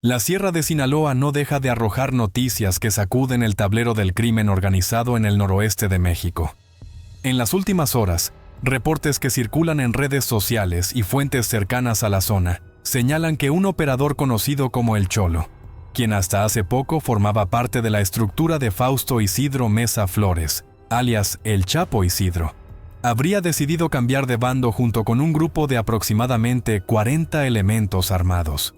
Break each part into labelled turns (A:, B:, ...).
A: La Sierra de Sinaloa no deja de arrojar noticias que sacuden el tablero del crimen organizado en el noroeste de México. En las últimas horas, reportes que circulan en redes sociales y fuentes cercanas a la zona señalan que un operador conocido como El Cholo, quien hasta hace poco formaba parte de la estructura de Fausto Isidro Mesa Flores, alias El Chapo Isidro, habría decidido cambiar de bando junto con un grupo de aproximadamente 40 elementos armados.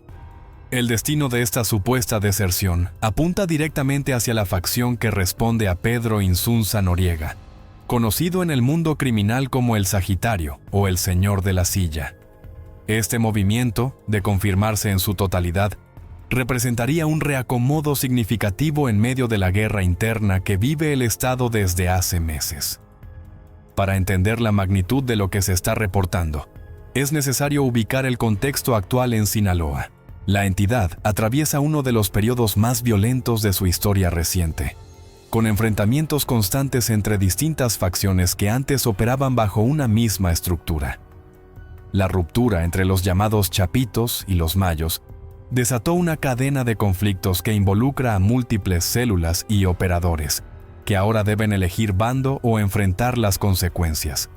A: El destino de esta supuesta deserción apunta directamente hacia la facción que responde a Pedro Insunza Noriega, conocido en el mundo criminal como el Sagitario o el Señor de la Silla. Este movimiento, de confirmarse en su totalidad, representaría un reacomodo significativo en medio de la guerra interna que vive el Estado desde hace meses. Para entender la magnitud de lo que se está reportando, es necesario ubicar el contexto actual en Sinaloa. La entidad atraviesa uno de los periodos más violentos de su historia reciente, con enfrentamientos constantes entre distintas facciones que antes operaban bajo una misma estructura. La ruptura entre los llamados Chapitos y los Mayos desató una cadena de conflictos que involucra a múltiples células y operadores, que ahora deben elegir bando o enfrentar las consecuencias.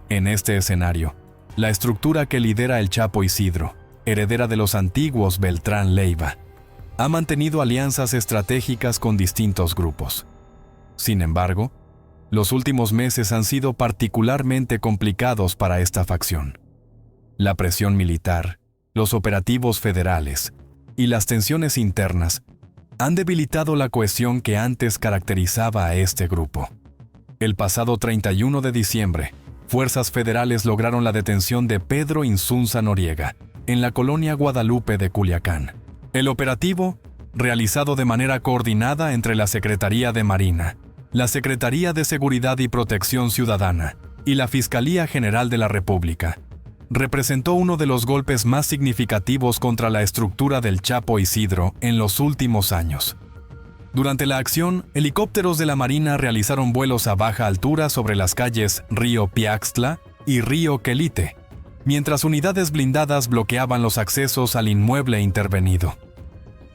A: En este escenario, la estructura que lidera el Chapo Isidro, heredera de los antiguos Beltrán Leiva, ha mantenido alianzas estratégicas con distintos grupos. Sin embargo, los últimos meses han sido particularmente complicados para esta facción. La presión militar, los operativos federales y las tensiones internas han debilitado la cohesión que antes caracterizaba a este grupo. El pasado 31 de diciembre, fuerzas federales lograron la detención de Pedro Insunza Noriega en la colonia Guadalupe de Culiacán. El operativo, realizado de manera coordinada entre la Secretaría de Marina, la Secretaría de Seguridad y Protección Ciudadana y la Fiscalía General de la República, representó uno de los golpes más significativos contra la estructura del Chapo Isidro en los últimos años. Durante la acción, helicópteros de la Marina realizaron vuelos a baja altura sobre las calles Río Piaxtla y Río Quelite, mientras unidades blindadas bloqueaban los accesos al inmueble intervenido.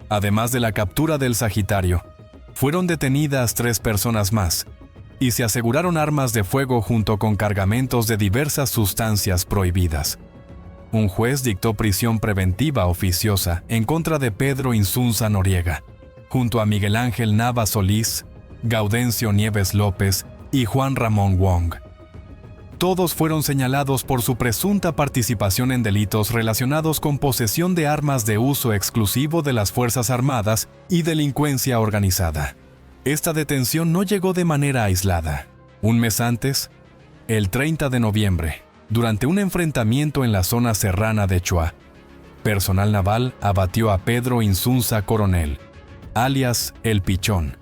A: Además de la captura del Sagitario, fueron detenidas 3 personas más y se aseguraron armas de fuego junto con cargamentos de diversas sustancias prohibidas. Un juez dictó prisión preventiva oficiosa en contra de Pedro Insunza Noriega, junto a Miguel Ángel Nava Solís, Gaudencio Nieves López y Juan Ramón Wong. Todos fueron señalados por su presunta participación en delitos relacionados con posesión de armas de uso exclusivo de las Fuerzas Armadas y delincuencia organizada. Esta detención no llegó de manera aislada. Un mes antes, el 30 de noviembre, durante un enfrentamiento en la zona serrana de Chua, personal naval abatió a Pedro Insunza Coronel, alias El Pichón,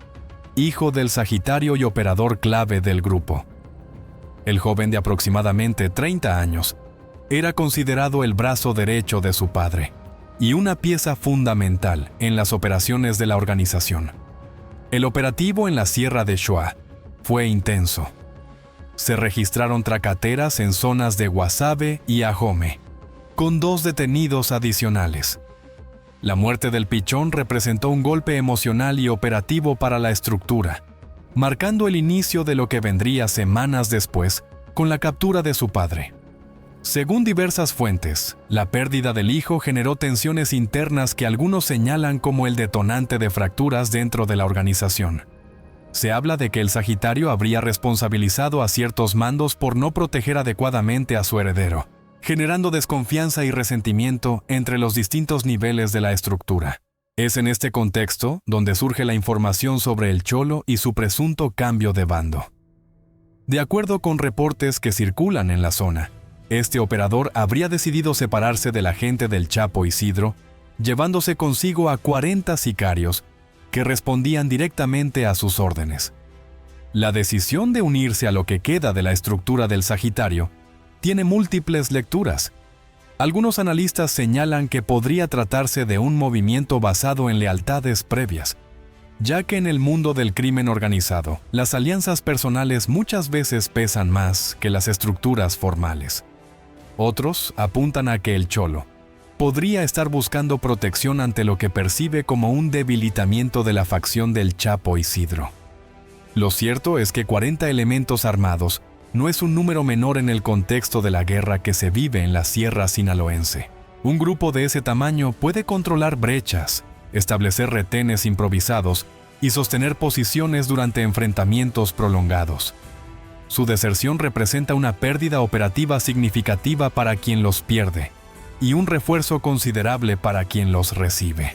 A: hijo del Sagitario y operador clave del grupo. El joven de aproximadamente 30 años era considerado el brazo derecho de su padre y una pieza fundamental en las operaciones de la organización. El operativo en la Sierra de Chua fue intenso. Se registraron tracateras en zonas de Guasave y Ajome, con 2 detenidos adicionales. La muerte del Pichón representó un golpe emocional y operativo para la estructura, marcando el inicio de lo que vendría semanas después con la captura de su padre. Según diversas fuentes, la pérdida del hijo generó tensiones internas que algunos señalan como el detonante de fracturas dentro de la organización. Se habla de que el Sagitario habría responsabilizado a ciertos mandos por no proteger adecuadamente a su heredero, generando desconfianza y resentimiento entre los distintos niveles de la estructura. Es en este contexto donde surge la información sobre el Cholo y su presunto cambio de bando. De acuerdo con reportes que circulan en la zona, este operador habría decidido separarse de la gente del Chapo Isidro, llevándose consigo a 40 sicarios que respondían directamente a sus órdenes. La decisión de unirse a lo que queda de la estructura del Sagitario tiene múltiples lecturas. Algunos analistas señalan que podría tratarse de un movimiento basado en lealtades previas, ya que en el mundo del crimen organizado, las alianzas personales muchas veces pesan más que las estructuras formales. Otros apuntan a que el Cholo, podría estar buscando protección ante lo que percibe como un debilitamiento de la facción del Chapo Isidro. Lo cierto es que 40 elementos armados no es un número menor en el contexto de la guerra que se vive en la Sierra Sinaloense. Un grupo de ese tamaño puede controlar brechas, establecer retenes improvisados y sostener posiciones durante enfrentamientos prolongados. Su deserción representa una pérdida operativa significativa para quien los pierde y un refuerzo considerable para quien los recibe.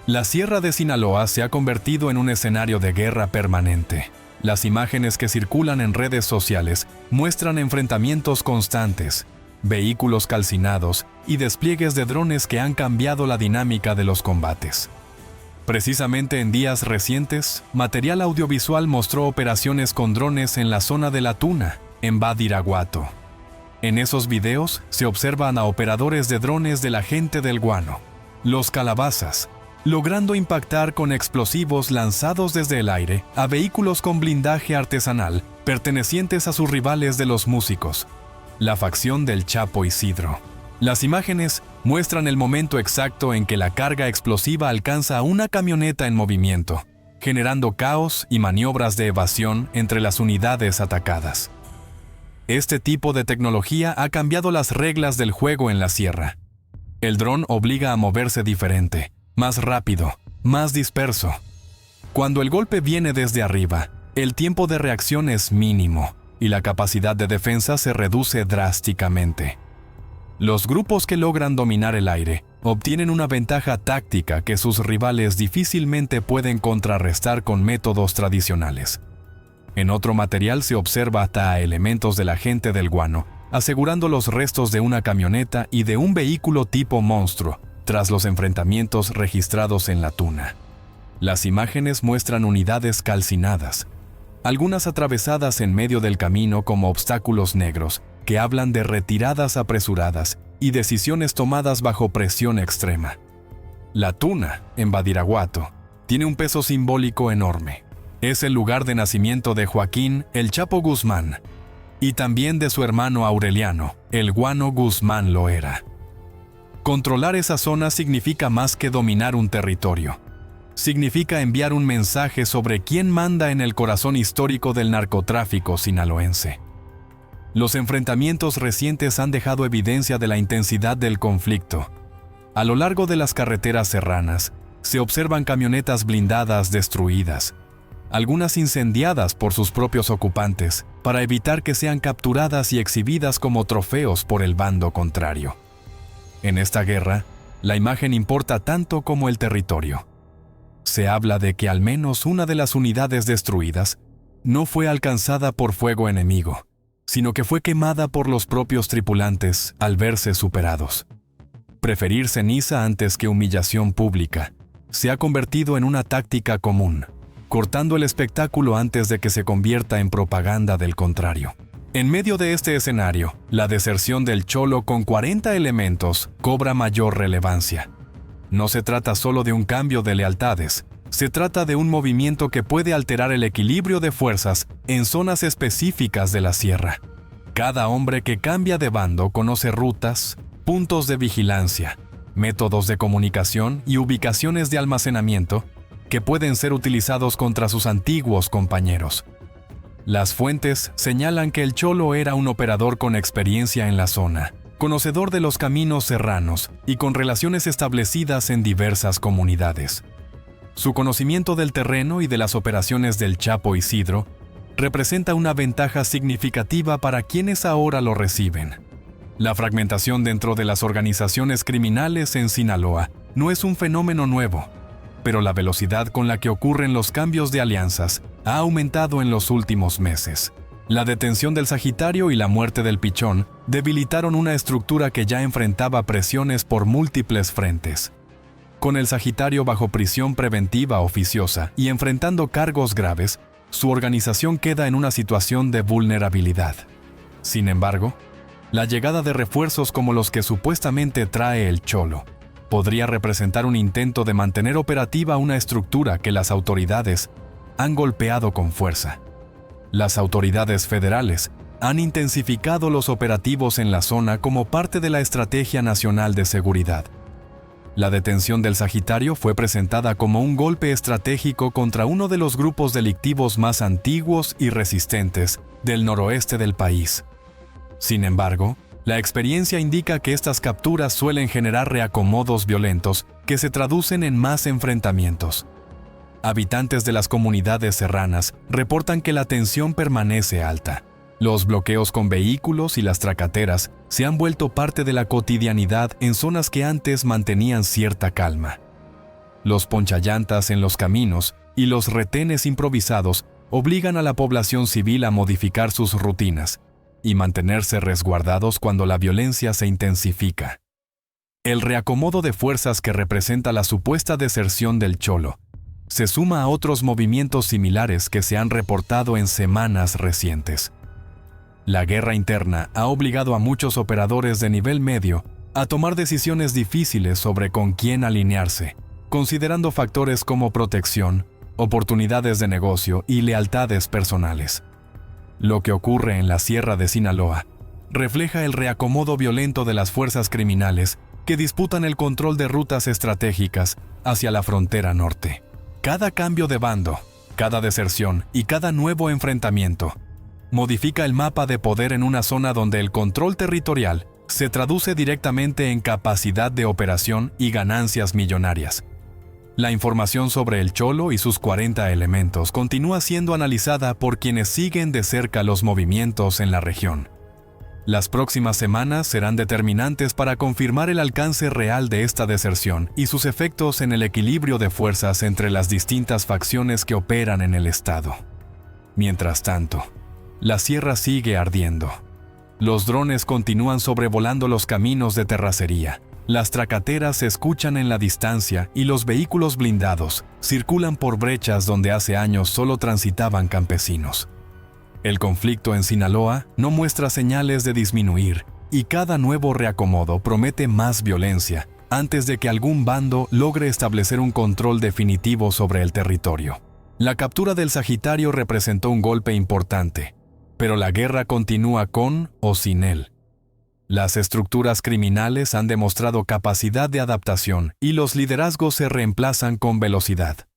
A: La Sierra de Sinaloa se ha convertido en un escenario de guerra permanente. Las imágenes que circulan en redes sociales muestran enfrentamientos constantes, vehículos calcinados y despliegues de drones que han cambiado la dinámica de los combates. Precisamente en días recientes, material audiovisual mostró operaciones con drones en la zona de La Tuna, en Badiraguato. En esos videos se observan a operadores de drones de la gente del Guano, los Calabazas, logrando impactar con explosivos lanzados desde el aire a vehículos con blindaje artesanal pertenecientes a sus rivales de los músicos, la facción del Chapo Isidro. Las imágenes muestran el momento exacto en que la carga explosiva alcanza a una camioneta en movimiento, generando caos y maniobras de evasión entre las unidades atacadas. Este tipo de tecnología ha cambiado las reglas del juego en la sierra. El dron obliga a moverse diferente, más rápido, más disperso. Cuando el golpe viene desde arriba, el tiempo de reacción es mínimo y la capacidad de defensa se reduce drásticamente. Los grupos que logran dominar el aire obtienen una ventaja táctica que sus rivales difícilmente pueden contrarrestar con métodos tradicionales. En otro material se observa hasta a elementos de la gente del Guano, asegurando los restos de una camioneta y de un vehículo tipo monstruo, tras los enfrentamientos registrados en La Tuna. Las imágenes muestran unidades calcinadas, algunas atravesadas en medio del camino como obstáculos negros, que hablan de retiradas apresuradas y decisiones tomadas bajo presión extrema. La Tuna, en Badiraguato, tiene un peso simbólico enorme. Es el lugar de nacimiento de Joaquín El Chapo Guzmán y también de su hermano Aureliano, el Guano Guzmán Loera. Controlar esa zona significa más que dominar un territorio. Significa enviar un mensaje sobre quién manda en el corazón histórico del narcotráfico sinaloense. Los enfrentamientos recientes han dejado evidencia de la intensidad del conflicto. A lo largo de las carreteras serranas, se observan camionetas blindadas destruidas, algunas incendiadas por sus propios ocupantes, para evitar que sean capturadas y exhibidas como trofeos por el bando contrario. En esta guerra, la imagen importa tanto como el territorio. Se habla de que al menos una de las unidades destruidas no fue alcanzada por fuego enemigo, sino que fue quemada por los propios tripulantes al verse superados. Preferir ceniza antes que humillación pública se ha convertido en una táctica común, cortando el espectáculo antes de que se convierta en propaganda del contrario. En medio de este escenario, la deserción del Cholo con 40 elementos cobra mayor relevancia. No se trata solo de un cambio de lealtades, se trata de un movimiento que puede alterar el equilibrio de fuerzas en zonas específicas de la sierra. Cada hombre que cambia de bando conoce rutas, puntos de vigilancia, métodos de comunicación y ubicaciones de almacenamiento que pueden ser utilizados contra sus antiguos compañeros. Las fuentes señalan que el Cholo era un operador con experiencia en la zona, conocedor de los caminos serranos y con relaciones establecidas en diversas comunidades. Su conocimiento del terreno y de las operaciones del Chapo Isidro representa una ventaja significativa para quienes ahora lo reciben. La fragmentación dentro de las organizaciones criminales en Sinaloa no es un fenómeno nuevo, pero la velocidad con la que ocurren los cambios de alianzas ha aumentado en los últimos meses. La detención del Sagitario y la muerte del Pichón debilitaron una estructura que ya enfrentaba presiones por múltiples frentes. Con el Sagitario bajo prisión preventiva oficiosa y enfrentando cargos graves, su organización queda en una situación de vulnerabilidad. Sin embargo, la llegada de refuerzos como los que supuestamente trae el Cholo podría representar un intento de mantener operativa una estructura que las autoridades han golpeado con fuerza. Las autoridades federales han intensificado los operativos en la zona como parte de la Estrategia Nacional de Seguridad. La detención del Sagitario fue presentada como un golpe estratégico contra uno de los grupos delictivos más antiguos y resistentes del noroeste del país. Sin embargo, la experiencia indica que estas capturas suelen generar reacomodos violentos que se traducen en más enfrentamientos. Habitantes de las comunidades serranas reportan que la tensión permanece alta. Los bloqueos con vehículos y las tracateras se han vuelto parte de la cotidianidad en zonas que antes mantenían cierta calma. Los ponchallantas en los caminos y los retenes improvisados obligan a la población civil a modificar sus rutinas y mantenerse resguardados cuando la violencia se intensifica. El reacomodo de fuerzas que representa la supuesta deserción del Cholo se suma a otros movimientos similares que se han reportado en semanas recientes. La guerra interna ha obligado a muchos operadores de nivel medio a tomar decisiones difíciles sobre con quién alinearse, considerando factores como protección, oportunidades de negocio y lealtades personales. Lo que ocurre en la Sierra de Sinaloa refleja el reacomodo violento de las fuerzas criminales que disputan el control de rutas estratégicas hacia la frontera norte. Cada cambio de bando, cada deserción y cada nuevo enfrentamiento modifica el mapa de poder en una zona donde el control territorial se traduce directamente en capacidad de operación y ganancias millonarias. La información sobre el Cholo y sus 40 elementos continúa siendo analizada por quienes siguen de cerca los movimientos en la región. Las próximas semanas serán determinantes para confirmar el alcance real de esta deserción y sus efectos en el equilibrio de fuerzas entre las distintas facciones que operan en el estado. Mientras tanto, la sierra sigue ardiendo. Los drones continúan sobrevolando los caminos de terracería. Las tracateras se escuchan en la distancia y los vehículos blindados circulan por brechas donde hace años solo transitaban campesinos. El conflicto en Sinaloa no muestra señales de disminuir y cada nuevo reacomodo promete más violencia antes de que algún bando logre establecer un control definitivo sobre el territorio. La captura del Sagitario representó un golpe importante, pero la guerra continúa con o sin él. Las estructuras criminales han demostrado capacidad de adaptación y los liderazgos se reemplazan con velocidad.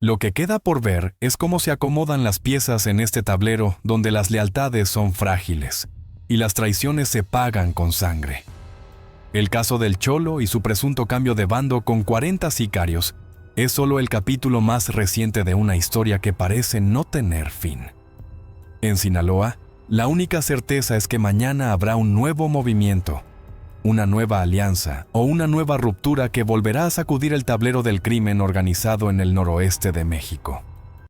A: Lo que queda por ver es cómo se acomodan las piezas en este tablero donde las lealtades son frágiles y las traiciones se pagan con sangre. El caso del Cholo y su presunto cambio de bando con 40 sicarios es solo el capítulo más reciente de una historia que parece no tener fin. En Sinaloa, la única certeza es que mañana habrá un nuevo movimiento, una nueva alianza o una nueva ruptura que volverá a sacudir el tablero del crimen organizado en el noroeste de México.